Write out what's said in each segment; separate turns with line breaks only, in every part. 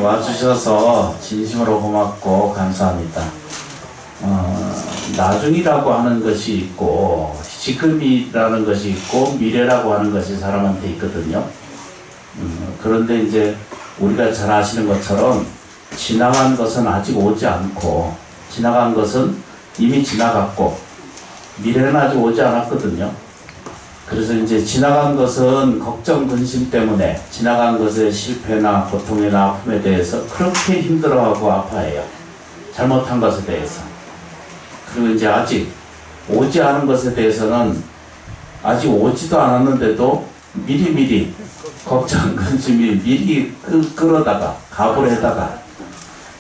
와주셔서 진심으로 고맙고 감사합니다. 나중이라고 하는 것이 있고 지금이라는 것이 있고 미래라고 하는 것이 사람한테 있거든요. 그런데 이제 우리가 잘 아시는 것처럼 지나간 것은 아직 오지 않고 지나간 것은 이미 지나갔고 미래는 아직 오지 않았거든요. 그래서 이제 지나간 것은 걱정, 근심 때문에 지나간 것의 실패나 고통이나 아픔에 대해서 그렇게 힘들어하고 아파해요. 잘못한 것에 대해서. 그리고 이제 아직 오지 않은 것에 대해서는 아직 오지도 않았는데도 미리미리 걱정, 근심이 미리 끌어다가 가불해다가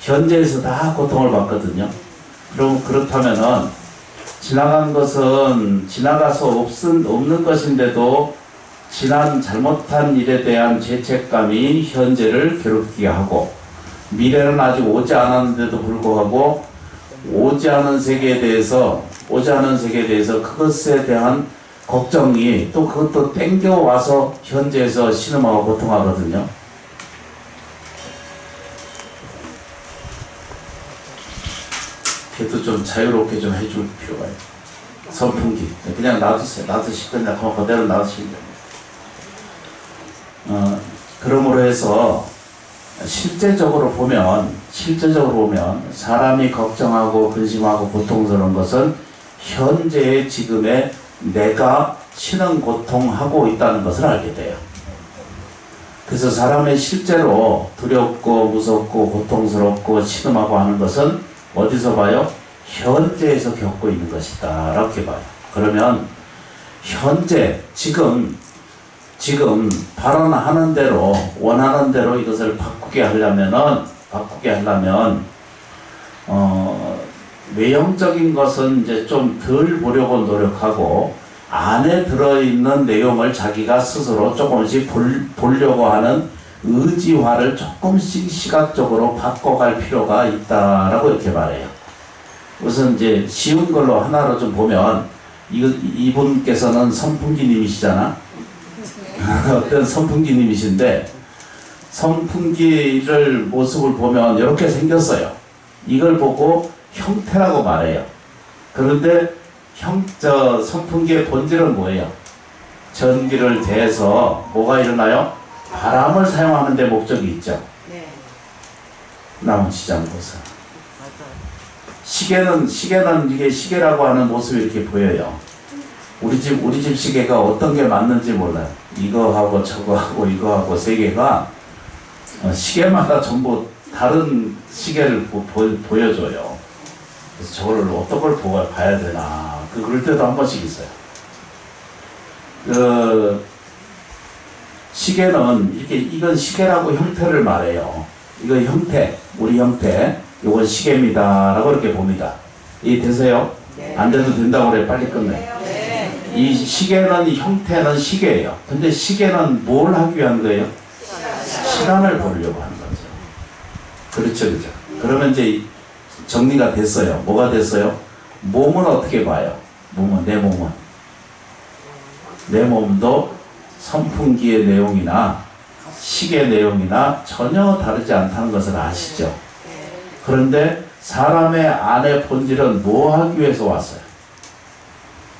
현재에서 다 고통을 받거든요. 그럼 그렇다면은 지나간 것은 지나가서 없는 것인데도 지난 잘못한 일에 대한 죄책감이 현재를 괴롭게 하고 미래는 아직 오지 않았는데도 불구하고 오지 않은 세계에 대해서 그것에 대한 걱정이 또 그것도 땡겨와서 현재에서 신음하고 고통하거든요. 그래도 좀 자유롭게 좀 해줄 필요가 있어요. 선풍기. 그냥 놔두세요. 놔두실 건데 그대로 놔두시면 됩니다. 그러므로 해서 실제적으로 보면 사람이 걱정하고 근심하고 고통스러운 것은 현재의 지금의 내가 신은 고통하고 있다는 것을 알게 돼요. 그래서 사람의 실제로 두렵고 무섭고 고통스럽고 신음하고 하는 것은 어디서 봐요? 현재에서 겪고 있는 것이다 라고 봐요. 그러면 현재 지금 발언하는 대로 원하는 대로 이것을 바꾸게 하려면 외형적인 것은 이제 좀 덜 보려고 노력하고 안에 들어있는 내용을 자기가 스스로 조금씩 보려고 하는 의지화를 조금씩 시각적으로 바꿔갈 필요가 있다라고 이렇게 말해요. 우선 이제 쉬운 걸로 하나로 좀 보면 이분께서는 선풍기님이시잖아. 어떤 선풍기님이신데 선풍기를 모습을 보면 이렇게 생겼어요. 이걸 보고 형태라고 말해요. 그런데 선풍기의 본질은 뭐예요? 전기를 대서 뭐가 일어나요? 바람을 사용하는 데 목적이 있죠. 네. 나무치장보사. 시계는 이게 시계라고 하는 모습이 이렇게 보여요. 우리 집 시계가 어떤 게 맞는지 몰라요. 이거하고 저거하고 이거하고 세 개가 시계마다 전부 다른 시계를 보여줘요. 그래서 저걸 어떤 걸 봐야 되나. 그럴 때도 한 번씩 있어요. 시계는 이건 시계라고 형태를 말해요. 이거 우리 형태, 이건 시계입니다. 라고 이렇게 봅니다. 이해되세요? 네. 안 돼도 된다고 그래. 빨리 끝내. 네. 이 시계는 형태는 시계예요. 근데 시계는 뭘 하기 위한 거예요? 시간을 보려고 하는 거죠. 그렇죠. 그러면 이제 정리가 됐어요. 뭐가 됐어요? 몸은 어떻게 봐요? 내 몸도 선풍기의 내용이나 시계 내용이나 전혀 다르지 않다는 것을 아시죠? 그런데 사람의 안의 본질은 뭐 하기 위해서 왔어요?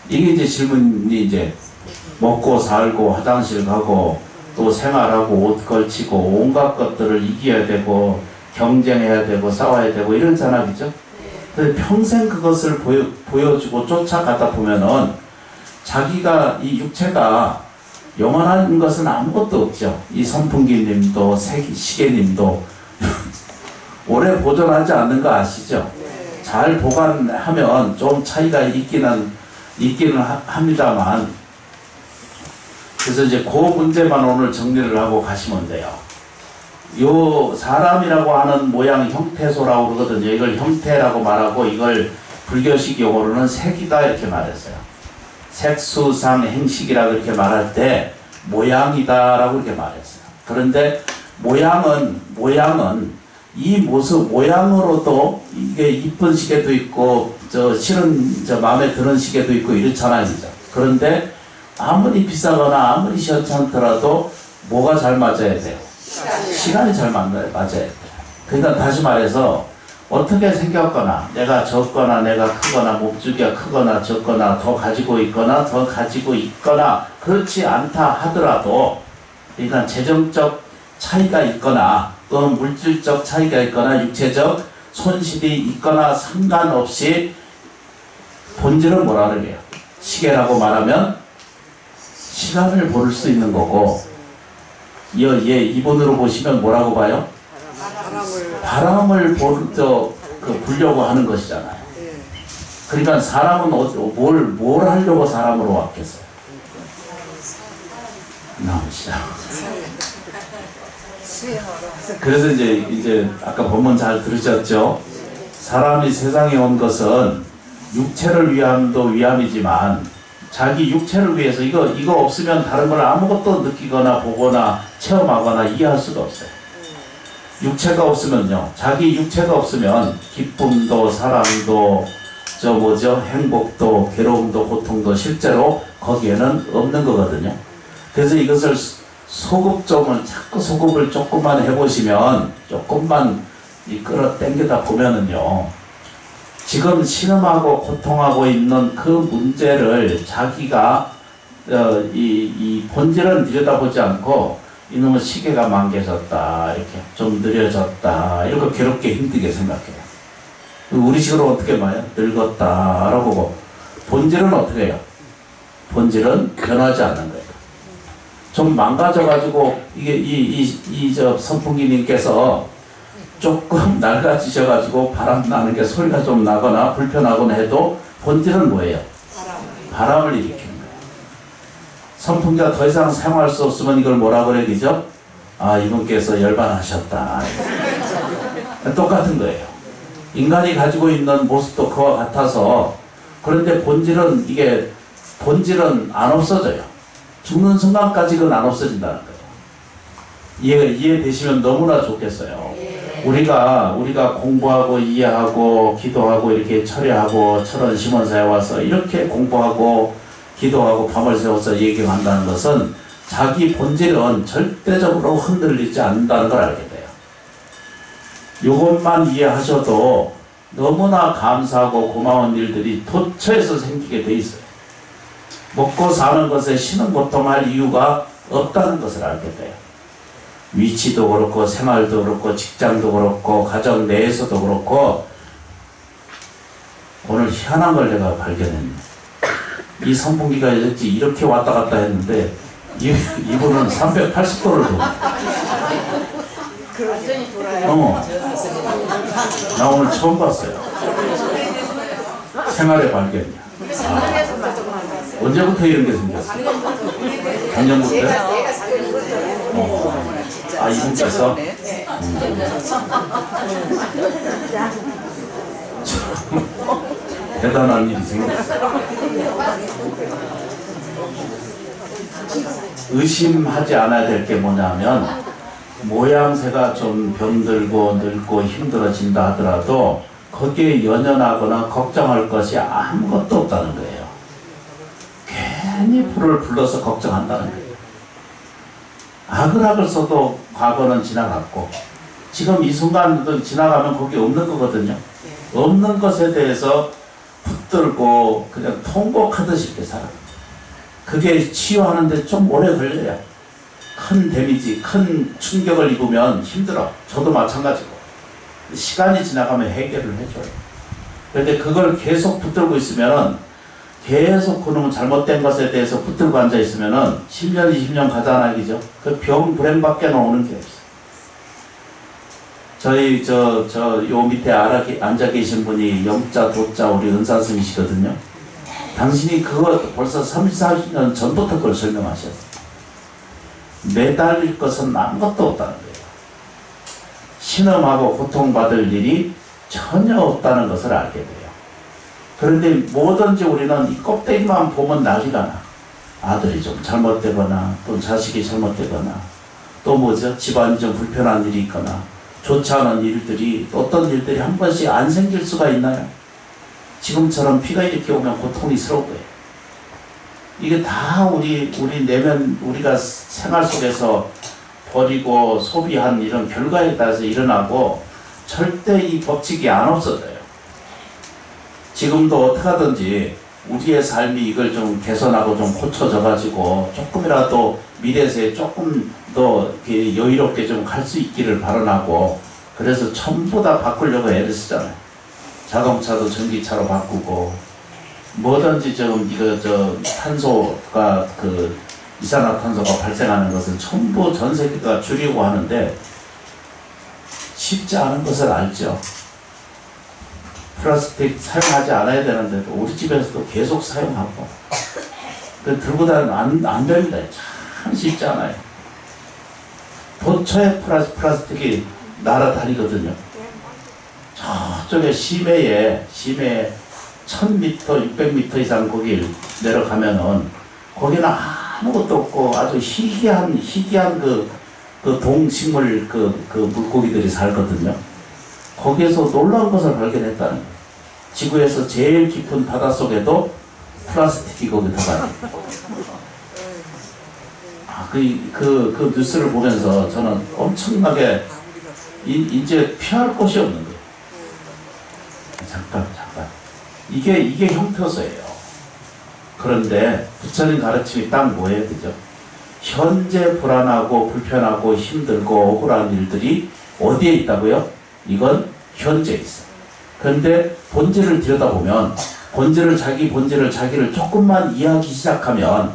이게 이제 질문이 이제 먹고 살고 화장실 가고 또 생활하고 옷 걸치고 온갖 것들을 이겨야 되고 경쟁해야 되고 싸워야 되고 이런 산업이죠. 근데 평생 그것을 보여주고 쫓아가다 보면은 자기가 이 육체가 영원한 것은 아무것도 없죠. 이 선풍기님도 시계님도 오래 보존하지 않는 거 아시죠? 잘 보관하면 좀 차이가 있기는 합니다만, 그래서 이제 그 문제만 오늘 정리를 하고 가시면 돼요. 요 사람이라고 하는 모양 형태소라고 그러거든요. 이걸 형태라고 말하고 이걸 불교식 용어로는 색이다 이렇게 말했어요. 색수상 행식이라고 이렇게 말할 때 모양이다라고 이렇게 말했어요. 그런데 모양은 이 모습 모양으로도 이게 이쁜 시계도 있고 마음에 드는 시계도 있고 이렇잖아요. 그런데 아무리 비싸거나 아무리 시원찮더라도 뭐가 잘 맞아야 돼요? 시간이 잘 맞아야 돼요. 그러니까 다시 말해서 어떻게 생겼거나 내가 적거나 내가 크거나 몸주기가 크거나 적거나 더 가지고 있거나 더 가지고 있거나 그렇지 않다 하더라도 그러니까 재정적 차이가 있거나 또는 물질적 차이가 있거나 육체적 손실이 있거나 상관없이 본질은 뭐라 그래요? 시계라고 말하면 시간을 볼 수 있는 거고 이분으로 보시면 뭐라고 봐요? 바람을 보려고 하는 것이잖아요. 그러니까 사람은 뭘 하려고 사람으로 왔겠어요? 나오시죠. 그래서 이제 아까 본문 잘 들으셨죠? 사람이 세상에 온 것은 육체를 위함도 위함이지만 자기 육체를 위해서 이거 없으면 다른 걸 아무것도 느끼거나 보거나 체험하거나 이해할 수가 없어요. 육체가 없으면요, 자기 육체가 없으면 기쁨도 사랑도 행복도 괴로움도 고통도 실제로 거기에는 없는 거거든요. 그래서 이것을 자꾸 소급을 조금만 해보시면, 조금만 끌어당겨다 보면은요, 지금 신음하고 고통하고 있는 그 문제를 자기가 이 본질은 들여다보지 않고 이놈의 시계가 망개졌다, 이렇게 좀 느려졌다, 이렇게 괴롭게 힘들게 생각해요. 우리식으로 어떻게 봐요? 늙었다라고 보고, 본질은 어떻게 해요? 본질은 변하지 않는 거예요. 좀 망가져가지고 이게 선풍기님께서 조금 낡아지셔가지고 바람 나는 게 소리가 좀 나거나 불편하거나 해도 본질은 뭐예요? 바람을 일으키는 거예요. 선풍기가 더 이상 사용할 수 없으면 이걸 뭐라 그래 되죠? 아, 이분께서 열반하셨다. 똑같은 거예요. 인간이 가지고 있는 모습도 그와 같아서, 그런데 본질은 안 없어져요. 죽는 순간까지 그건 안 없어진다는 거예요. 이해되시면 너무나 좋겠어요. 우리가 공부하고 이해하고 기도하고 이렇게 철회하고 철원 심원사에 와서 이렇게 공부하고 기도하고 밤을 새워서 얘기한다는 것은 자기 본질은 절대적으로 흔들리지 않는다는 걸 알게 돼요. 이것만 이해하셔도 너무나 감사하고 고마운 일들이 도처에서 생기게 돼 있어요. 먹고 사는 것에 신은 고통할 이유가 없다는 것을 알게 돼요. 위치도 그렇고 생활도 그렇고 직장도 그렇고 가정 내에서도 그렇고. 오늘 희한한 걸 내가 발견했네. 이 선풍기가 이렇게 왔다 갔다 했는데 이분은 380도를 도네.
완전히 돌아요.
나 오늘 처음 봤어요. 생활의 발견이야. 언제부터 이런 게 생겼어? 작년부터? 이분께서? 대단한 일이 생겼어요. 의심하지 않아야 될 게 뭐냐면, 모양새가 좀 병들고 늙고 힘들어진다 하더라도 거기에 연연하거나 걱정할 것이 아무것도 없다는 거예요. 괜히 불을 불러서 걱정한다는 거예요. 악을 써도 과거는 지나갔고 지금 이 순간도 지나가면 거기 없는 거거든요. 없는 것에 대해서 붙들고 그냥 통곡하듯이 이렇게 살아요. 그게 치유하는데 좀 오래 걸려요. 큰 데미지, 큰 충격을 입으면 힘들어. 저도 마찬가지고. 시간이 지나가면 해결을 해줘요. 그런데 그걸 계속 붙들고 있으면은, 계속 그놈은 잘못된 것에 대해서 붙들고 앉아있으면은 10년, 20년 가잖아요. 그죠? 그 병, 불행밖에 나오는 게 없어요. 저희, 요 밑에 앉아 계신 분이 영자, 도자, 우리 은사스님이시거든요. 당신이 그거 벌써 30, 40년 전부터 그걸 설명하셨어요. 매달릴 것은 아무것도 없다는 거예요. 신음하고 고통받을 일이 전혀 없다는 것을 알게 돼요. 그런데 뭐든지 우리는 이 껍데기만 보면 난리가 나. 아들이 좀 잘못되거나, 또 자식이 잘못되거나, 또 집안이 좀 불편한 일이 있거나, 좋지 않은 일들이, 어떤 일들이 한 번씩 안 생길 수가 있나요? 지금처럼 비가 이렇게 오면 고통스러운 거예요. 이게 다 우리 내면, 우리가 생활 속에서 버리고 소비한 이런 결과에 따라서 일어나고, 절대 이 법칙이 안 없어져요. 지금도 어떻게 하든지 우리의 삶이 이걸 좀 개선하고 좀 고쳐져 가지고 조금이라도 미래세에 조금 더 여유롭게 좀 갈 수 있기를 바라고, 그래서 전부 다 바꾸려고 애를 쓰잖아요. 자동차도 전기차로 바꾸고, 뭐든지 좀 탄소가 이산화탄소가 발생하는 것은 전부 전 세계가 줄이고 하는데 쉽지 않은 것을 알죠. 플라스틱 사용하지 않아야 되는데도 우리 집에서도 계속 사용하고, 들고 다니면 안 됩니다. 참 쉽지 않아요. 도처에 플라스틱이 날아다니거든요. 저쪽에 심해에 1000m, 600m 이상 거기 내려가면은 거기는 아무것도 없고 아주 희귀한 그 동식물 물고기들이 살거든요. 거기에서 놀라운 것을 발견했다는 거예요. 지구에서 제일 깊은 바닷속에도 플라스틱이 거기 들어가요. 그 뉴스를 보면서 저는 엄청나게 이제 피할 곳이 없는 거예요. 잠깐. 이게 형태소예요. 그런데 부처님 가르침이 딱 뭐예요? 그죠? 현재 불안하고 불편하고 힘들고 억울한 일들이 어디에 있다고요? 이건 현재에 있어요. 그런데 본질을 들여다보면 자기 본질을 자기를 조금만 이해하기 시작하면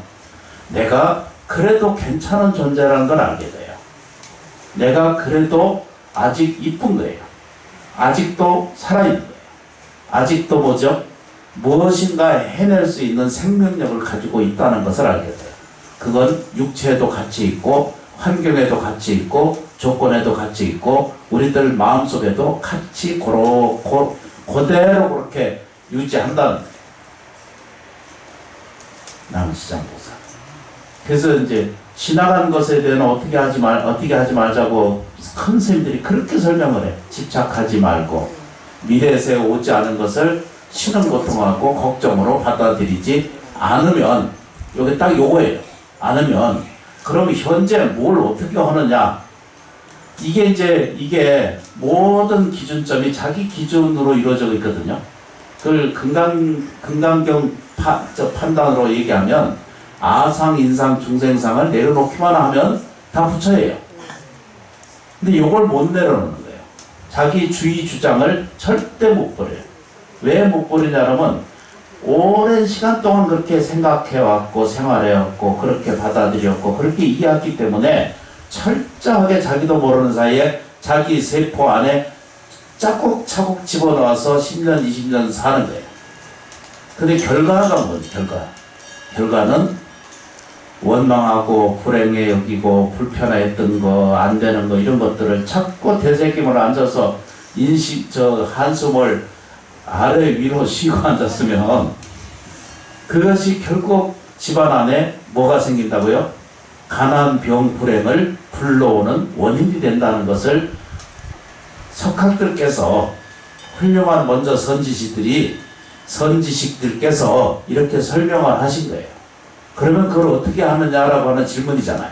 내가 그래도 괜찮은 존재라는 걸 알게 돼요. 내가 그래도 아직 이쁜 거예요. 아직도 살아있는 거예요. 아직도 뭐죠? 무엇인가 해낼 수 있는 생명력을 가지고 있다는 것을 알게 돼요. 그건 육체에도 같이 있고 환경에도 같이 있고 조건에도 같이 있고 우리들 마음속에도 같이 그대로 그렇게 유지한다는 거예요. 남시장보사. 그래서 이제 지나간 것에 대해 어떻게 하지 말자고 큰 스님들이 그렇게 설명을 해. 집착하지 말고 미래에 오지 않은 것을 신은 고통하고 걱정으로 받아들이지 않으면, 여기 딱 요거예요. 않으면 그럼 현재 뭘 어떻게 하느냐, 이게 모든 기준점이 자기 기준으로 이루어져 있거든요. 그걸 금강경 판단으로 얘기하면 아상, 인상, 중생상을 내려놓기만 하면 다 부처예요. 근데 이걸 못 내려놓는 거예요. 자기 주의 주장을 절대 못 버려요. 왜 못 버리냐면 오랜 시간 동안 그렇게 생각해왔고 생활해왔고 그렇게 받아들였고 그렇게 이해했기 때문에 철저하게 자기도 모르는 사이에 자기 세포 안에 차곡차곡 집어넣어서 10년, 20년 사는 거예요. 근데 결과가 뭐지? 결과는 원망하고 불행해 여기고 불편했던 거, 안 되는 거 이런 것들을 자꾸 되새김을 앉아서 한숨을 아래 위로 쉬고 앉았으면 그것이 결국 집안 안에 뭐가 생긴다고요? 가난, 병, 불행을 불러오는 원인이 된다는 것을 석학들께서, 훌륭한 먼저 선지식들께서 이렇게 설명을 하신 거예요. 그러면 그걸 어떻게 하느냐라고 하는 질문이잖아요.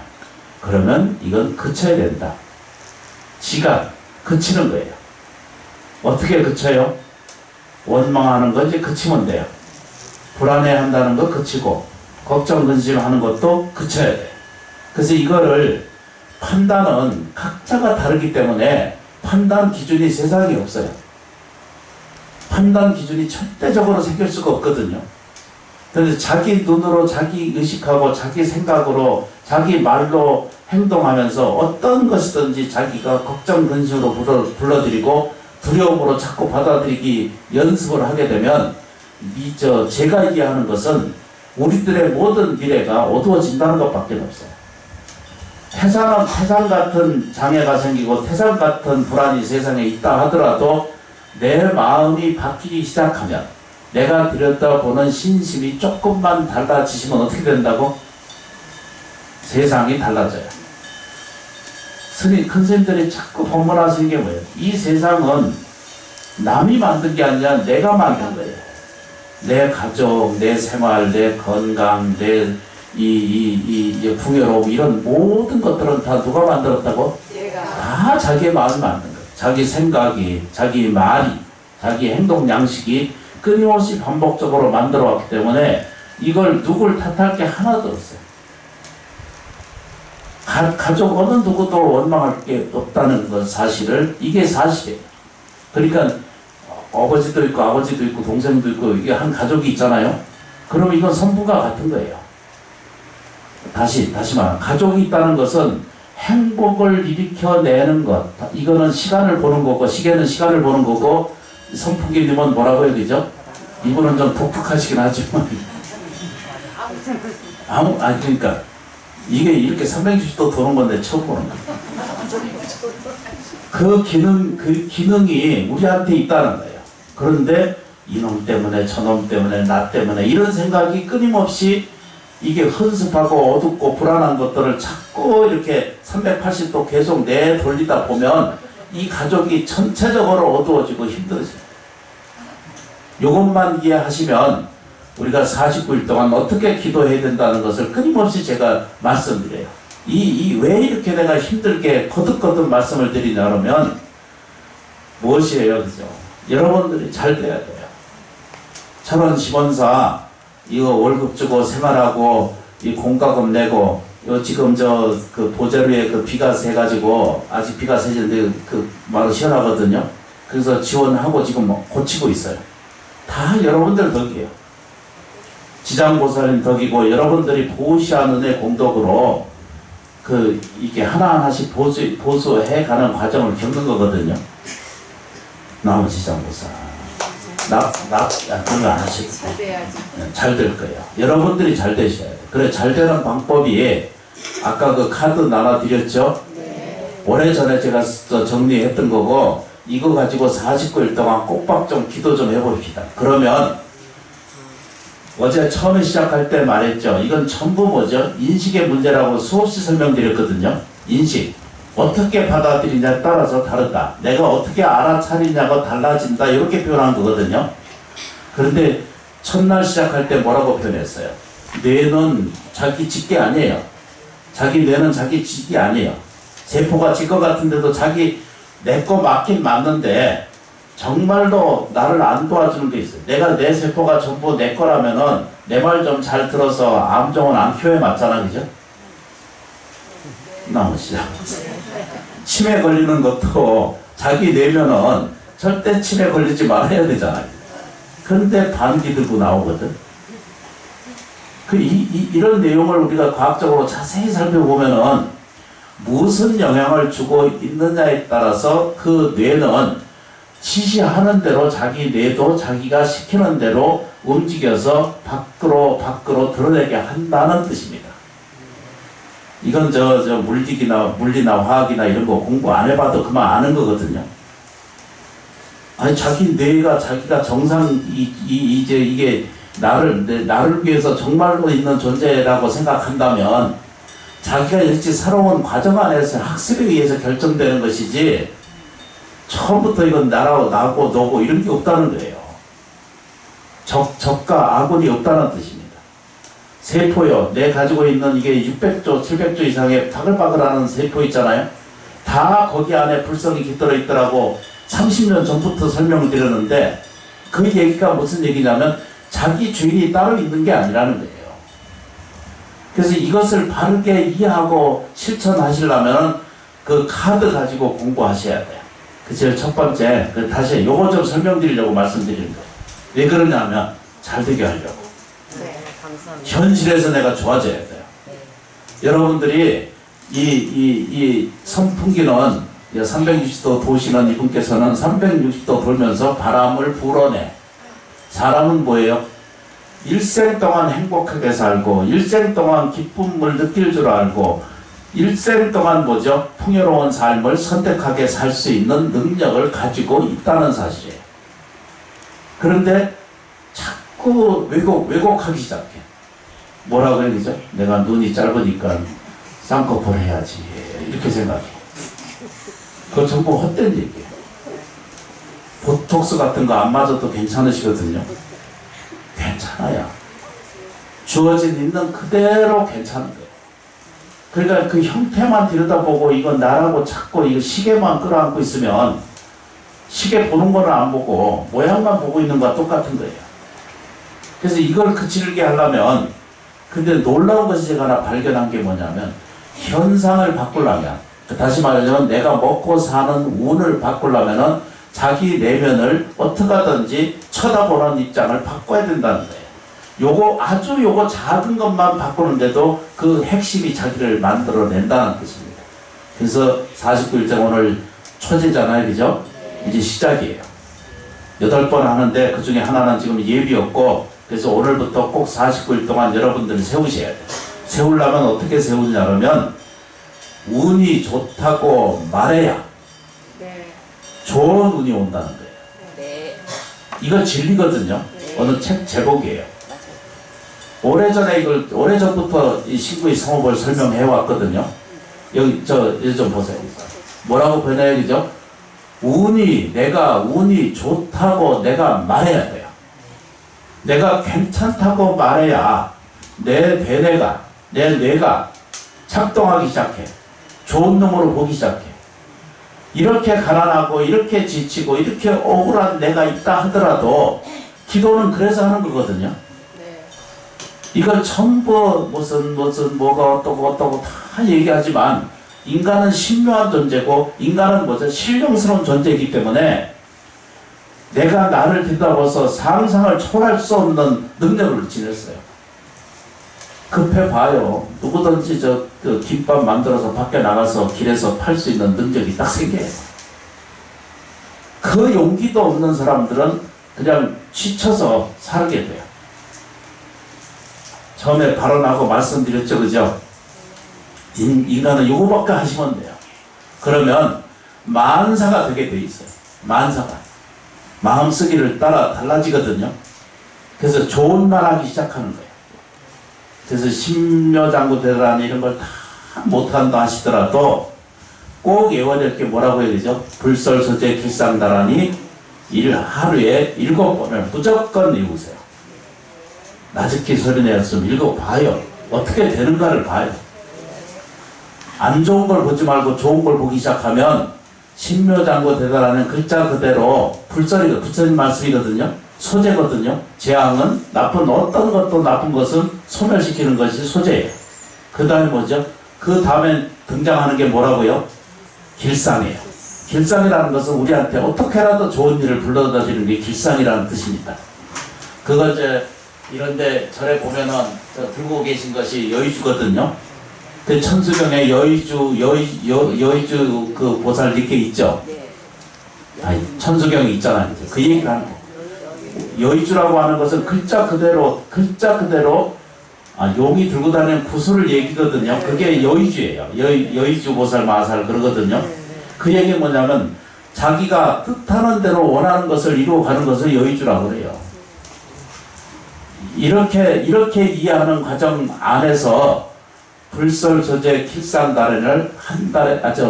그러면 이건 그쳐야 된다. 지가 그치는 거예요. 어떻게 그쳐요? 원망하는 거 이제 그치면 돼요. 불안해한다는 거 그치고 걱정 근심하는 것도 그쳐야 돼요. 그래서 이거를 판단은 각자가 다르기 때문에 판단 기준이 세상에 없어요. 판단 기준이 절대적으로 생길 수가 없거든요. 그래서 자기 눈으로 자기 의식하고 자기 생각으로 자기 말로 행동하면서 어떤 것이든지 자기가 걱정 근심으로 불러들이고 두려움으로 자꾸 받아들이기 연습을 하게 되면 제가 이해하는 것은 우리들의 모든 미래가 어두워진다는 것밖에 없어요. 태산 같은 장애가 생기고 태산 같은 불안이 세상에 있다 하더라도 내 마음이 바뀌기 시작하면, 내가 들여다보는 신심이 조금만 달라지시면 어떻게 된다고? 세상이 달라져요. 큰 스님들이 자꾸 법문하시는 게 뭐예요? 이 세상은 남이 만든 게 아니라 내가 만든 거예요. 내 가족, 내 생활, 내 건강, 내 풍요로움, 이런 모든 것들은 다 누가 만들었다고? 다 자기의 마음이 만든 거예요. 자기 생각이, 자기 말이, 자기 행동 양식이 끊임없이 반복적으로 만들어 왔기 때문에 이걸 누굴 탓할 게 하나도 없어요. 가족 어느 누구도 원망할 게 없다는 건 사실을, 이게 사실이에요. 그러니까 아버지도 있고 아버지도 있고 동생도 있고 이게 한 가족이 있잖아요. 그럼 이건 선부가 같은 거예요. 다시 말하면 가족이 있다는 것은 행복을 일으켜내는 것, 이거는 시간을 보는 거고, 시계는 시간을 보는 거고, 선풍기님은 뭐라고 해야 되죠? 이분은 좀 독특하시긴 하지만 그러니까 이게 이렇게 360도 도는 건데 처음 보는 거예요. 그 기능이 우리한테 있다는 거예요. 그런데 이놈 때문에 저놈 때문에 나 때문에 이런 생각이 끊임없이 이게 혼습하고 어둡고 불안한 것들을 자꾸 이렇게 380도 계속 내돌리다 보면 이 가족이 전체적으로 어두워지고 힘들어져요. 이것만 이해하시면 우리가 49일 동안 어떻게 기도해야 된다는 것을 끊임없이 제가 말씀드려요. 왜 이렇게 내가 힘들게 거듭거듭 말씀을 드리냐 그러면 무엇이에요? 그죠? 여러분들이 잘 돼야 돼요. 천원 시원사 이거 월급 주고 생활하고 이 공과금 내고 요 지금 그 보제로에 그 비과세 해가지고 아직 비과세인데 그 바로 시원하거든요. 그래서 지원하고 지금 고치고 있어요. 다 여러분들 덕이에요. 지장보살님 덕이고 여러분들이 보시하는 애 공덕으로 이게 하나하나씩 보수해 가는 과정을 겪는 거거든요. 나무 지장보살. 그런 거 안 하시고.
잘 돼야지.
잘 될 거예요. 여러분들이 잘 되셔야 돼요. 그래, 잘 되는 방법이 아까 그 카드 나눠드렸죠?
네.
오래전에 제가 정리했던 거고, 이거 가지고 49일 동안 꼭박 좀 기도 좀 해봅시다. 그러면 어제 처음에 시작할 때 말했죠. 이건 전부 뭐죠? 인식의 문제라고 수없이 설명드렸거든요. 인식. 어떻게 받아들이냐에 따라서 다르다. 내가 어떻게 알아차리냐가 달라진다. 이렇게 표현한 거거든요. 그런데 첫날 시작할 때 뭐라고 표현했어요? 뇌는 자기 짓게 아니에요. 자기 뇌는 자기 짓게 아니에요. 세포가 질 것 같은데도 내 거 맞긴 맞는데 정말로 나를 안 도와주는 게 있어요. 내가 내 세포가 전부 내 거라면은 내 말 좀 잘 들어서 암종은 안 키워야 맞잖아. 그죠? 나머지야. 치매 걸리는 것도 자기 뇌면은 절대 치매 걸리지 말아야 되잖아요. 그런데 반기 들고 나오거든. 이런 내용을 우리가 과학적으로 자세히 살펴보면은 무슨 영향을 주고 있느냐에 따라서 그 뇌는 지시하는 대로 자기 뇌도 자기가 시키는 대로 움직여서 밖으로 드러내게 한다는 뜻입니다. 이건 물리나 화학이나 이런 거 공부 안 해봐도 그만 아는 거거든요. 아니, 자기 뇌가 자기가 이제 이게 나를 위해서 정말로 있는 존재라고 생각한다면 자기가 일찍 살아온 과정 안에서 학습에 의해서 결정되는 것이지 처음부터 이건 나고 너고 이런 게 없다는 거예요. 적과 아군이 없다는 뜻입니다. 세포요. 내 가지고 있는 이게 600조, 700조 이상의 바글바글하는 세포 있잖아요. 다 거기 안에 불성이 깃들어 있더라고 30년 전부터 설명을 드렸는데 그 얘기가 무슨 얘기냐면 자기 주인이 따로 있는 게 아니라는 거예요. 그래서 이것을 바르게 이해하고 실천하시려면 그 카드 가지고 공부하셔야 돼요. 그 제일 첫 번째, 다시 요거 좀 설명드리려고 말씀드리는 거예요. 왜 그러냐면 잘 되게 하려고.
네, 감사합니다.
현실에서 내가 좋아져야 돼요.
네.
여러분들이 이 선풍기는 360도 도시는 이분께서는 360도 돌면서 바람을 불어내. 사람은 뭐예요? 일생 동안 행복하게 살고 일생 동안 기쁨을 느낄 줄 알고 일생 동안 뭐죠? 풍요로운 삶을 선택하게 살 수 있는 능력을 가지고 있다는 사실이에요. 그런데 자꾸 왜곡하기 시작해. 뭐라고 해야 되죠? 내가 눈이 짧으니까 쌍꺼풀 해야지. 이렇게 생각해. 그거 전부 헛된 얘기예요. 보톡스 같은 거 안 맞아도 괜찮으시거든요. 괜찮아요. 주어진 있는 그대로 괜찮은 거예요. 그러니까 그 형태만 들여다보고 이건 나라고 찾고 이거 시계만 끌어안고 있으면 시계 보는 거는 안 보고 모양만 보고 있는 거와 똑같은 거예요. 그래서 이걸 그치게 하려면, 근데 놀라운 것이 제가 하나 발견한 게 뭐냐면, 현상을 바꾸려면, 다시 말하자면 내가 먹고 사는 운을 바꾸려면은 자기 내면을 어떻게 하든지 쳐다보는 입장을 바꿔야 된다는 거예요. 요거 작은 것만 바꾸는데도 그 핵심이 자기를 만들어낸다는 뜻입니다. 그래서 49일째 오늘 초제잖아요. 그죠? 이제 시작이에요. 8번 하는데 그 중에 하나는 지금 예비였고, 그래서 오늘부터 꼭 49일 동안 여러분들이 세우셔야 돼요. 세우려면 어떻게 세우냐면, 운이 좋다고 말해야 좋은 운이 온다는 거예요.
네.
이거 진리거든요. 어느 책 제목이에요. 오래전부터 이 신구의 성업을 설명해 왔거든요. 여기 좀 보세요. 뭐라고 변해요, 그죠? 운이 좋다고 내가 말해야 돼요. 내가 괜찮다고 말해야 내 뇌가 작동하기 시작해. 좋은 놈으로 보기 시작해. 이렇게 가난하고 이렇게 지치고 이렇게 억울한 내가 있다 하더라도 기도는 그래서 하는 거거든요. 이걸 전부 뭐가 어떠고 다 얘기하지만, 인간은 신묘한 존재고 인간은 신령스러운 존재이기 때문에 내가 나를 뒤돌아봐서 상상을 초월할 수 없는 능력을 지녔어요. 급해봐요. 누구든지 그 김밥 만들어서 밖에 나가서 길에서 팔 수 있는 능력이 딱 생겨요. 그 용기도 없는 사람들은 그냥 지쳐서 살게 돼요. 처음에 발언하고 말씀드렸죠, 그죠? 인간은 요거밖에 하시면 돼요. 그러면 만사가 되게 돼 있어요. 만사가. 마음쓰기를 따라 달라지거든요. 그래서 좋은 말 하기 시작하는 거예요. 그래서 신묘장구대란 이런 걸 다 못한다 하시더라도 꼭 외워야 될 게 뭐라고 해야 되죠? 불설소재 길상다라니 하루에 7번을 무조건 외우세요. 나직히 소리내서 읽어봐요. 어떻게 되는가를 봐요. 안 좋은 걸 보지 말고 좋은 걸 보기 시작하면 신묘장구대라는 글자 그대로 불설인 말씀이거든요. 소재거든요. 재앙은 어떤 것도 나쁜 것은 소멸시키는 것이 소재예요. 그 다음에 뭐죠? 그 다음에 등장하는 게 뭐라고요? 길상이에요. 길상이라는 것은 우리한테 어떻게라도 좋은 일을 불러다 주는 게 길상이라는 뜻입니다. 그거 이런데 절에 보면은 들고 계신 것이 여의주거든요. 그 천수경에 여의주 그 보살 이렇게 있죠. 아니, 천수경이 있잖아요. 그 얘기를 하는 거예요. 여의주라고 하는 것은 글자 그대로 용이 들고 다니는 구슬을 얘기거든요. 그게 여의주예요. 여의주 보살 마살 그러거든요. 그 얘기는 뭐냐면 자기가 뜻하는 대로 원하는 것을 이루어가는 것을 여의주라고 그래요. 이렇게 이해하는 과정 안에서 불설소재 kil상다련을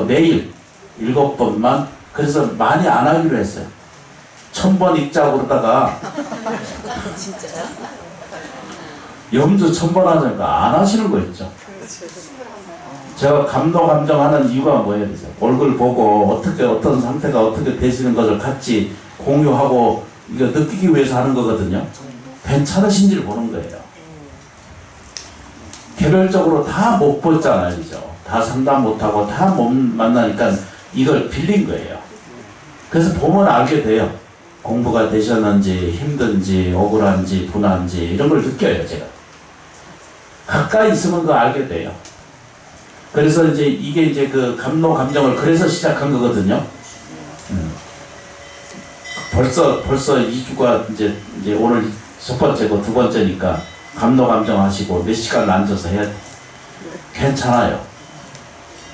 매일 7번만, 그래서 많이 안 하기로 했어요. 1000번 읽자고 그러다가
진짜요?
염두 1000번 하니까 안 하시는 거 있죠. 제가 감정하는 이유가 뭐예요? 얼굴 보고 어떤 상태가 어떻게 되시는 것을 같이 공유하고 이거 느끼기 위해서 하는 거거든요. 괜찮으신지를 보는 거예요. 개별적으로 다 못 보잖아요. 그죠? 다 상담 못하고 다 못 만나니까 이걸 빌린 거예요. 그래서 보면 알게 돼요. 공부가 되셨는지, 힘든지, 억울한지, 분한지, 이런 걸 느껴요, 제가. 가까이 있으면 그거 알게 돼요. 그래서 이게 그 감정을 그래서 시작한 거거든요. 벌써 2주가 이제 오늘 첫 번째고 두 번째니까 감정 하시고 몇 시간 앉아서 해야 돼. 괜찮아요.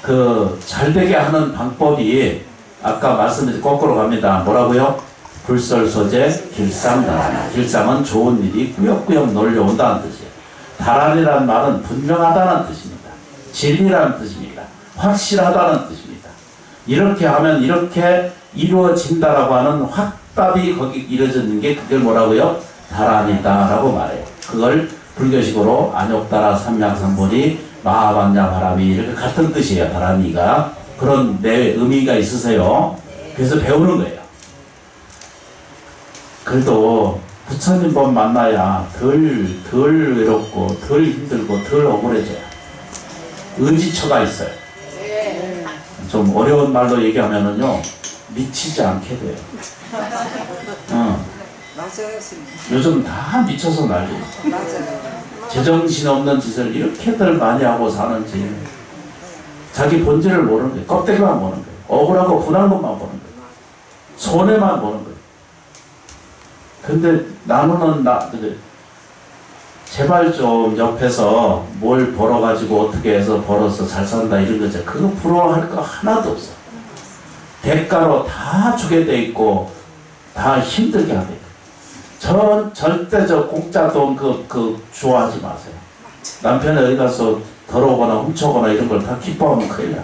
그 잘되게 하는 방법이 아까 말씀드린 거꾸로 갑니다. 뭐라고요? 불설소재 길상다란. 길상은 좋은 일이 꾸역꾸역 놀려온다는 뜻이에요. 다란이라는 말은 분명하다는 뜻입니다. 진리라는 뜻입니다. 확실하다는 뜻입니다. 이렇게 하면 이렇게 이루어진다라고 하는 확답이 거기 이루어지는 게 그걸 뭐라고요? 다란이다라고 말해요. 그걸 불교식으로 안욕다라 삼약삼보리 마하반야 바람이 이렇게 같은 뜻이에요. 다란이가. 그런 내 의미가 있으세요. 그래서 배우는 거예요. 그래도 부처님 법 만나야 덜 외롭고 덜 힘들고 덜 억울해져요. 의지처가 있어요. 좀 어려운 말로 얘기하면은요, 미치지 않게 돼요.
맞아요.
요즘 다 미쳐서 난리예요.
맞아요.
제정신 없는 짓을 이렇게들 많이 하고 사는지, 자기 본질을 모르는 거예요. 껍데기만 보는 거예요. 억울하고 분한 것만 보는 거예요. 손해만 보는 거예요. 근데 나누는 제발 좀 옆에서 뭘 벌어가지고 어떻게 해서 벌어서 잘 산다 이런 거죠. 그거 부러워할 거 하나도 없어. 대가로 다 주게 돼 있고 다 힘들게 하게 돼. 절대 공짜 돈 좋아하지 마세요. 남편이 어디 가서 더러우거나 훔쳐거나 이런 걸 다 기뻐하면 큰일 나.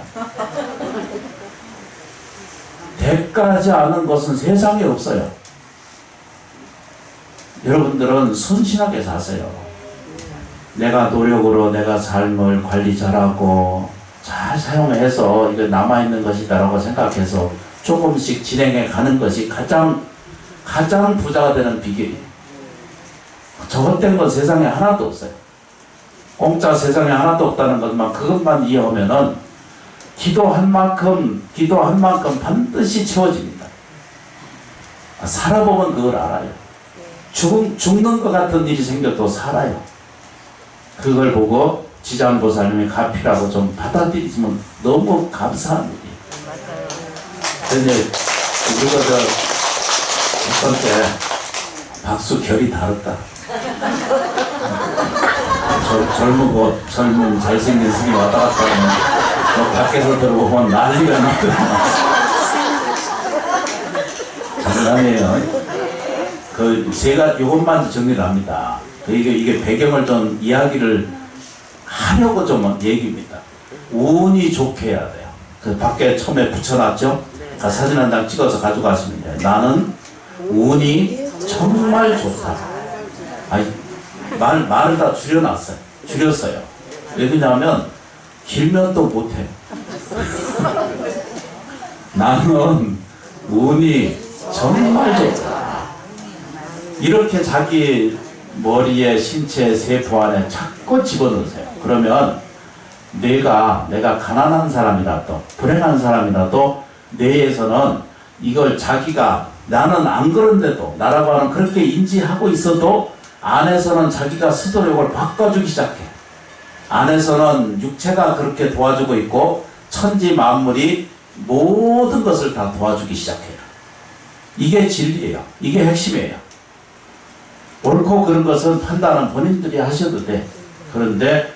대가하지 않은 것은 세상에 없어요. 여러분들은 순신하게 사세요. 내가 노력으로 내가 삶을 관리 잘하고 잘 사용해서 이거 남아있는 것이다라고 생각해서 조금씩 진행해 가는 것이 가장 부자가 되는 비결이에요. 저것된 건 세상에 하나도 없어요. 공짜 세상에 하나도 없다는 것만 그것만 이해하면은 기도한 만큼 반드시 채워집니다. 살아보면 그걸 알아요. 죽는 것 같은 일이 생겨도 살아요. 그걸 보고 지장보살님이 가피라고 좀 받아들이시면 너무 감사한 일이에요. 근데 우리가 어떤 때 박수 결이 다르다. 젊은 잘생긴 스님 왔다 갔다 하면 밖에서 들어보면 난리가 나거든요. 장난이에요. 이것만 정리를 합니다. 이게 배경을 좀 이야기를 하려고 좀 얘기입니다. 운이 좋게 해야 돼요. 그 밖에 처음에 붙여놨죠? 사진 한 장 찍어서 가져가시면 돼요. 나는 운이 정말 좋다. 말을 다 줄였어요. 왜 그러냐면 길면 또 못해. 나는 운이 정말 좋다. 이렇게 자기 머리에 신체 세포 안에 자꾸 집어넣으세요. 그러면 내가 가난한 사람이라도 불행한 사람이라도 뇌에서는 이걸 자기가 나는 안 그런데도 나라고 하는 그렇게 인지하고 있어도 안에서는 자기가 스스로 바꿔주기 시작해. 안에서는 육체가 그렇게 도와주고 있고 천지 만물이 모든 것을 다 도와주기 시작해요. 이게 진리예요. 이게 핵심이에요. 옳고 그런 것은 판단은 본인들이 하셔도 돼. 그런데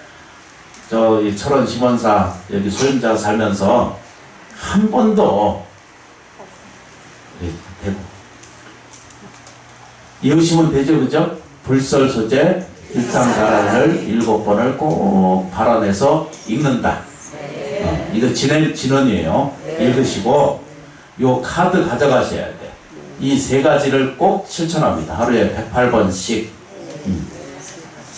이 철원 심원사 여기 소임자 살면서 한 번도 되고 이으시면 되죠, 그죠? 불설소재 일상가란을 7번을 꼭 발언해서 읽는다. 이거 진원이에요. 읽으시고 요 카드 가져가셔야 돼. 이 세 가지를 꼭 실천합니다. 하루에 108번씩.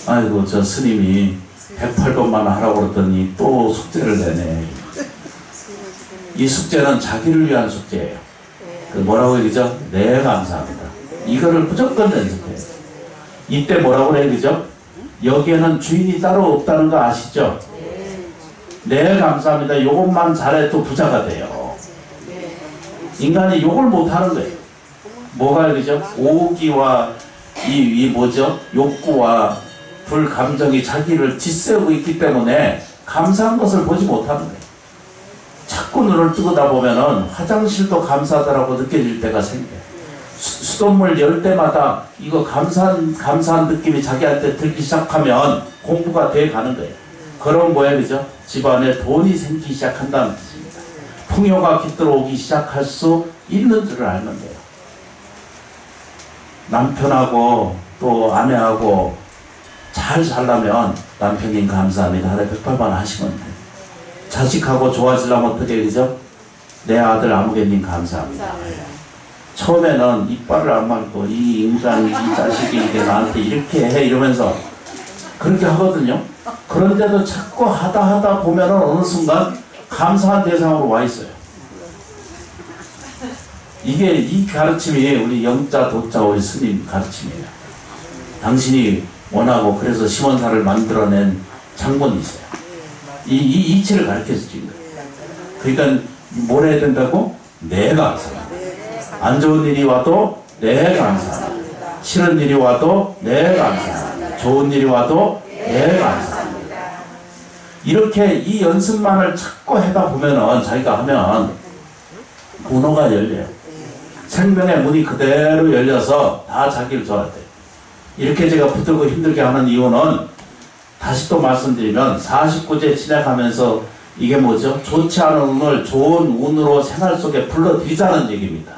아이고 저 스님이 108번만 하라고 그랬더니 또 숙제를 내네. 이 숙제는 자기를 위한 숙제예요. 뭐라고 얘기죠? 네 감사합니다. 이거를 무조건 연습해요. 이때 뭐라고 그래요, 그죠? 여기에는 주인이 따로 없다는 거 아시죠? 네 감사합니다. 요것만 잘해도 부자가 돼요. 인간이 요걸 못하는 거예요. 뭐가 그죠? 오기와 이 뭐죠? 욕구와 불감정이 자기를 뒤세우고 있기 때문에 감사한 것을 보지 못하는 거예요. 자꾸 눈을 뜨고다 보면은 화장실도 감사하다라고 느껴질 때가 생겨요. 수돗물 열 때마다 이거 감사한 느낌이 자기한테 들기 시작하면 공부가 돼 가는 거예요. 그럼 뭐야, 그죠? 집안에 돈이 생기기 시작한다는 뜻입니다. 풍요가 깃들어오기 시작할 수 있는 줄을 알면 돼요. 남편하고 또 아내하고 잘 살려면 남편님 감사합니다. 하루에 108번 하시면 돼요. 자식하고 좋아지려면 어떻게 그죠? 내 아들 아무개님 감사합니다. 처음에는 이빨을 안 말고 이 인간 이 자식이 이게 나한테 이렇게 해 이러면서 그렇게 하거든요. 그런데도 자꾸 하다 보면은 어느 순간 감사한 대상으로 와 있어요. 이게 이 가르침이 우리 영자 도자 우리 스님 가르침이에요. 당신이 원하고 그래서 심원사를 만들어낸 장본이세요. 이 이치를 가르쳐서 주는 거예요. 그러니까 뭘 해야 된다고? 내 감사합니다. 안 좋은 일이 와도 내 감사합니다. 싫은 일이 와도 내 감사합니다. 좋은 일이 와도 내 감사합니다. 이렇게 이 연습만을 자꾸 하다 보면은 자기가 하면 문호가 열려요. 생명의 문이 그대로 열려서 다 자기를 좋아할 때. 이렇게 제가 붙들고 힘들게 하는 이유는 다시 또 말씀드리면 49제 지나가면서 이게 뭐죠? 좋지 않은 운을 좋은 운으로 생활 속에 불러들이자는 얘기입니다.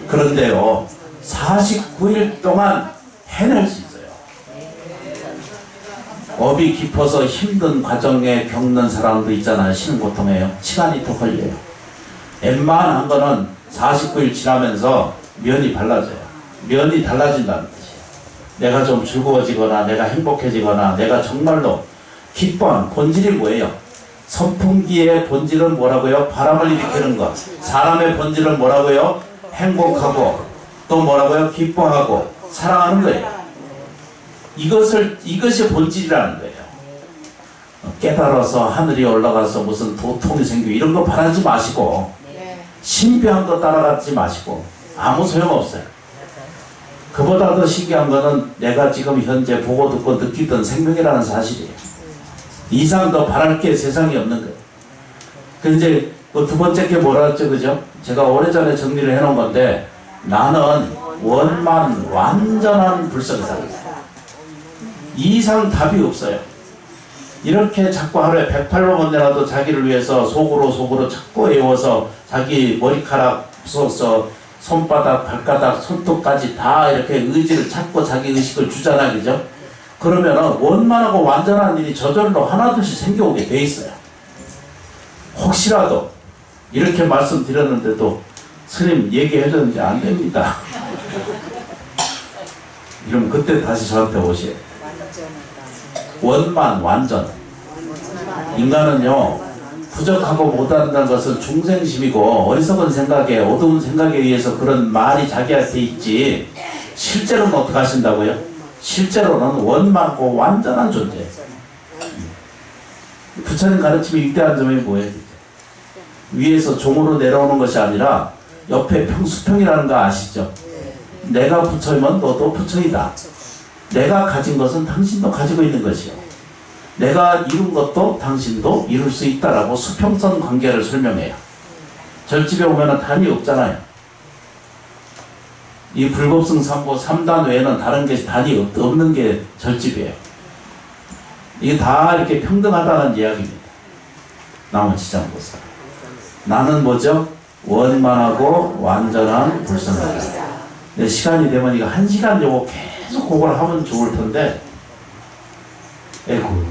그런데요, 49일 동안 해낼 수 있어요. 업이 깊어서 힘든 과정에 겪는 사람도 있잖아요. 신은 고통해요. 시간이 더 걸려요. 웬만한 거는 49일 지나면서 면이 달라져요. 면이 달라진다는 뜻이에요. 내가 좀 즐거워지거나 내가 행복해지거나 내가 정말로 기뻐하는 본질이 뭐예요? 선풍기의 본질은 뭐라고요? 바람을 일으키는 것. 사람의 본질은 뭐라고요? 행복하고 또 뭐라고요? 기뻐하고 사랑하는 거예요. 이것이 본질이라는 거예요. 깨달아서 하늘이 올라가서 무슨 도통이 생기고 이런 거 바라지 마시고 신비한 거 따라가지 마시고 아무 소용없어요. 그보다 더 신기한 거는 내가 지금 현재 보고 듣고 느끼던 생명이라는 사실이에요. 이상 더 바랄 게 세상에 없는 거예요. 그 이제 두 번째 게 뭐라 했죠, 그죠? 제가 오래전에 정리를 해놓은 건데 나는 원만 완전한 불성이다. 이상 답이 없어요. 이렇게 자꾸 하루에 108로 번이라도 자기를 위해서 속으로 자꾸 외워서 자기 머리카락 부서서 손바닥, 발가락, 손톱까지 다 이렇게 의지를 찾고 자기 의식을 주잖아, 그죠? 그러면은 원만하고 완전한 일이 저절로 하나둘씩 생겨오게 돼 있어요. 혹시라도 이렇게 말씀드렸는데도 스님 얘기해줬는데 안 됩니다. 이러면 그때 다시 저한테 오세요. 원만, 완전. 인간은요, 부족하고 못한다는 것은 중생심이고 어리석은 생각에 어두운 생각에 의해서 그런 말이 자기한테 있지 실제로는 어떻게 하신다고요? 실제로는 원만하고 완전한 존재. 부처님 가르침이 위대한 점이 뭐예요? 위에서 종으로 내려오는 것이 아니라 옆에 수평이라는 거 아시죠? 내가 부처이면 너도 부처이다. 내가 가진 것은 당신도 가지고 있는 것이요. 내가 이룬 것도 당신도 이룰 수 있다라고 수평선 관계를 설명해요. 절집에 오면은 단이 없잖아요. 이 불법승 3단 외에는 다른 게 단이 없는 게 절집이에요. 이게 다 이렇게 평등하다는 이야기입니다. 나머지 장보사. 나는 뭐죠? 원만하고 완전한 불성이다. 근데 시간이 되면 이거 1시간 정도 계속 그걸 하면 좋을 텐데, 에구,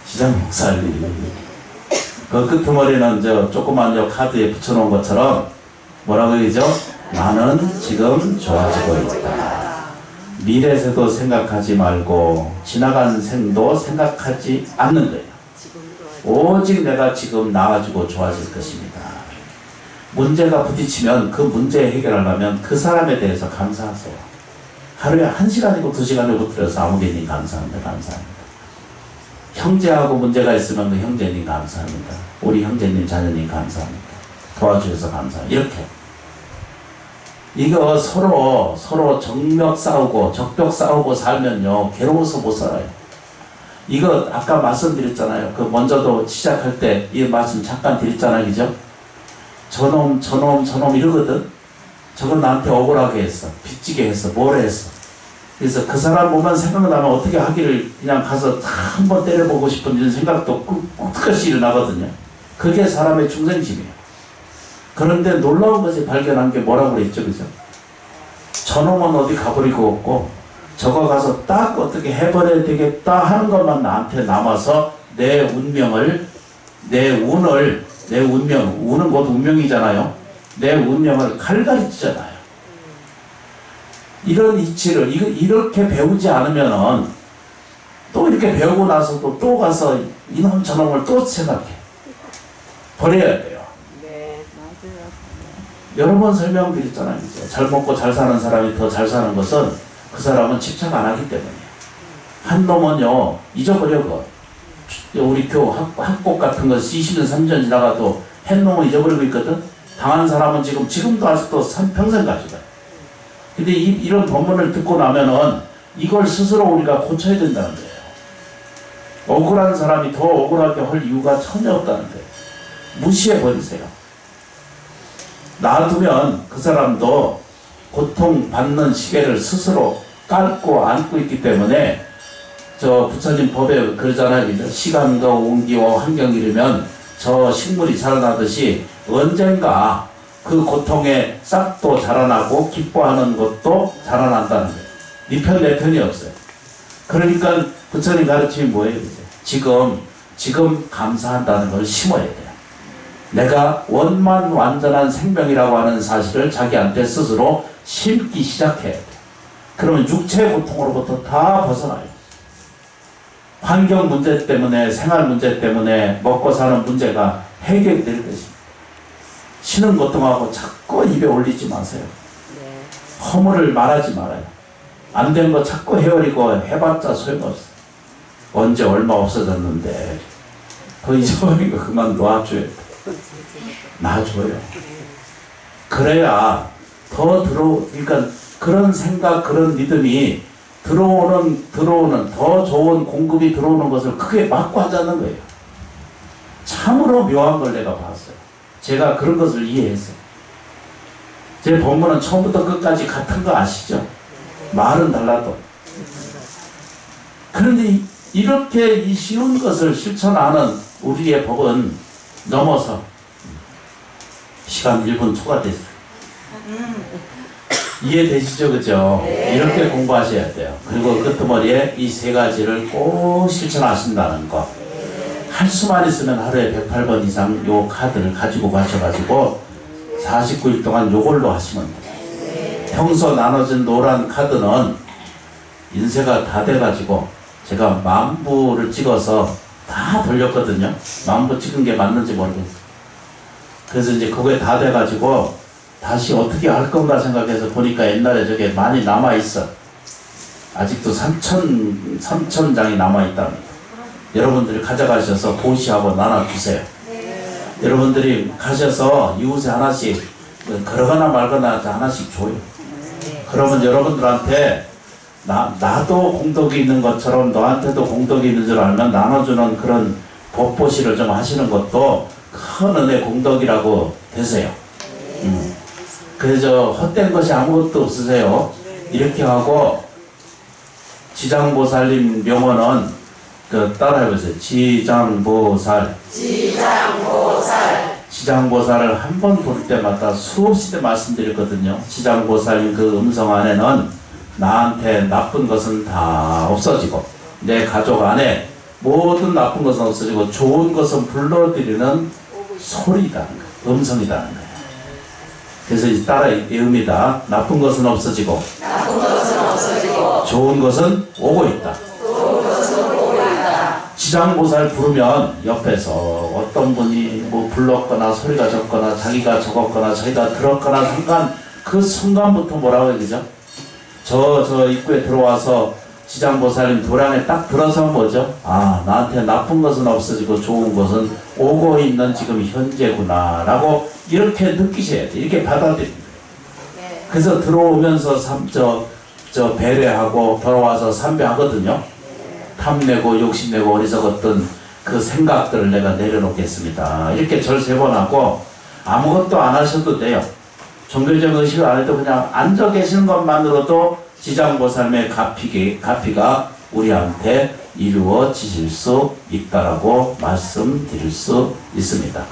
시장 목사님. 그 끄트머리는 저 조그만 카드에 붙여놓은 것처럼 뭐라고 그러죠? 나는 지금 좋아지고 있다. 미래세도 생각하지 말고 지나간 생도 생각하지 않는 거예요. 오직 내가 지금 나아지고 좋아질 것입니다. 문제가 부딪히면 그 문제 해결하려면 그 사람에 대해서 감사하세요. 하루에 1시간이고 2시간을 붙들어서 아무개님 감사합니다. 감사합니다. 형제하고 문제가 있으면 그 형제님 감사합니다. 우리 형제님 자녀님 감사합니다. 도와주셔서 감사합니다. 이렇게 이거 서로 정벽 싸우고 적벽 싸우고 살면요 괴로워서 못 살아요. 이거 아까 말씀드렸잖아요. 그 먼저도 시작할 때 이 말씀 잠깐 드렸잖아요. 그죠? 저놈 이러거든. 저건 나한테 억울하게 했어. 빚지게 했어. 뭐래 했어. 그래서 그 사람 보면 생각나면 어떻게 하기를 그냥 가서 한번 때려보고 싶은 이런 생각도 끝까지 일어나거든요. 그게 사람의 중생심이에요. 그런데 놀라운 것이 발견한 게 뭐라고 그랬죠, 그죠? 저놈은 어디 가버리고 없고 저거 가서 딱 어떻게 해버려야 되겠다 하는 것만 나한테 남아서 내 운명을, 내 운을, 내 운명, 운은 곧 운명이잖아요. 내 운명을 칼갈이 찌잖아요. 이런 이치를 이렇게 배우지 않으면은 또 이렇게 배우고 나서도 또 가서 이놈 저놈을 또 생각해. 버려야 돼요.
네, 맞아요.
여러 번 설명드렸잖아요. 그죠? 잘 먹고 잘 사는 사람이 더 잘 사는 것은 그 사람은 집착 안 하기 때문이에요. 한 놈은요, 잊어버려, 그거. 우리 학곡 같은 거 20년, 30년 지나가도 한 놈은 잊어버리고 있거든? 당한 사람은 지금도 아직도 평생 가지고. 근데 이런 법문을 듣고 나면은 이걸 스스로 우리가 고쳐야 된다는 거예요. 억울한 사람이 더 억울하게 할 이유가 전혀 없다는 거예요. 무시해버리세요. 놔두면 그 사람도 고통받는 시계를 스스로 깔고 안고 있기 때문에 저 부처님 법에 그러잖아요. 시간과 온기와 환경이 이르면 저 식물이 자라나듯이 언젠가 그 고통에 싹도 자라나고 기뻐하는 것도 자라난다는 거예요. 네 편 내 편이 없어요. 그러니까 부처님 가르침이 뭐예요? 지금 감사한다는 걸 심어야 돼요. 내가 원만 완전한 생명이라고 하는 사실을 자기한테 스스로 심기 시작해야 돼요. 그러면 육체의 고통으로부터 다 벗어나요. 환경 문제 때문에, 생활 문제 때문에 먹고 사는 문제가 해결이 될 것입니다. 신은 고통하고 자꾸 입에 올리지 마세요. 허물을 말하지 말아요. 안 된 거 자꾸 헤아리고 해봤자 소용없어요. 언제 얼마 없어졌는데 그 잊어버린 거 그만 놔줘요. 놔줘요. 그래야 더 그러니까 그런 생각, 그런 믿음이 들어오는 더 좋은 공급이 들어오는 것을 크게 막고 하자는 거예요. 참으로 묘한 걸 내가 봤어요. 제가 그런 것을 이해했어요. 제 본문은 처음부터 끝까지 같은 거 아시죠? 말은 달라도. 그런데 이렇게 이 쉬운 것을 실천하는 우리의 법은 넘어서 시간 1분 초과됐어요. 이해되시죠? 그죠? 이렇게 공부하셔야 돼요. 그리고 끄트머리에 이 세 가지를 꼭 실천하신다는 거. 할 수만 있으면 하루에 108번 이상 요 카드를 가지고 가셔가지고 49일 동안 요걸로 하시면 돼요. 평소 나눠진 노란 카드는 인쇄가 다 돼가지고 제가 만부를 찍어서 다 돌렸거든요. 만부 찍은 게 맞는지 모르겠어요. 그래서 이제 그게 다 돼가지고 다시 어떻게 할 건가 생각해서 보니까 옛날에 저게 많이 남아있어. 아직도 3,000장이 남아있답니다. 여러분들이 가져가셔서 보시하고 나눠주세요. 여러분들이 가셔서 이웃에 하나씩 그러거나 말거나 하나씩 줘요. 그러면 여러분들한테 나도 공덕이 있는 것처럼 너한테도 공덕이 있는 줄 알면 나눠주는 그런 법보시를 좀 하시는 것도 큰 은혜 공덕이라고 되세요. 그래서 헛된 것이 아무것도 없으세요. 이렇게 하고 지장보살님 명언은 따라해보세요. 지장보살을 한 번 볼 때마다 수없이 말씀드렸거든요. 지장보살님 그 음성 안에는 나한테 나쁜 것은 다 없어지고 내 가족 안에 모든 나쁜 것은 없어지고 좋은 것은 불러들이는 소리다는 거예요. 음성이다는 거예요. 그래서 따라 외웁니다. 나쁜 것은 없어지고 좋은 것은 오고 있다. 지장보살 부르면 옆에서 어떤 분이 뭐 불렀거나 소리가 적거나 자기가 적었거나 자기가 들었거나 상관 그 순간부터 뭐라고 해야 되죠? 저 입구에 들어와서 지장보살님 도량에 딱 들어서 뭐죠? 아, 나한테 나쁜 것은 없어지고 좋은 것은 오고 있는 지금 현재구나 라고 이렇게 느끼셔야 돼. 이렇게 받아들입니다. 그래서 들어오면서 배려하고 돌아와서 삼배하거든요. 탐내고 욕심내고 어리석었던 그 생각들을 내가 내려놓겠습니다. 이렇게 절 3번 하고 아무것도 안 하셔도 돼요. 종교적 의식을 안 해도 그냥 앉아 계시는 것만으로도 지장보살의 가피가 우리한테 이루어지실 수 있다라고 말씀드릴 수 있습니다.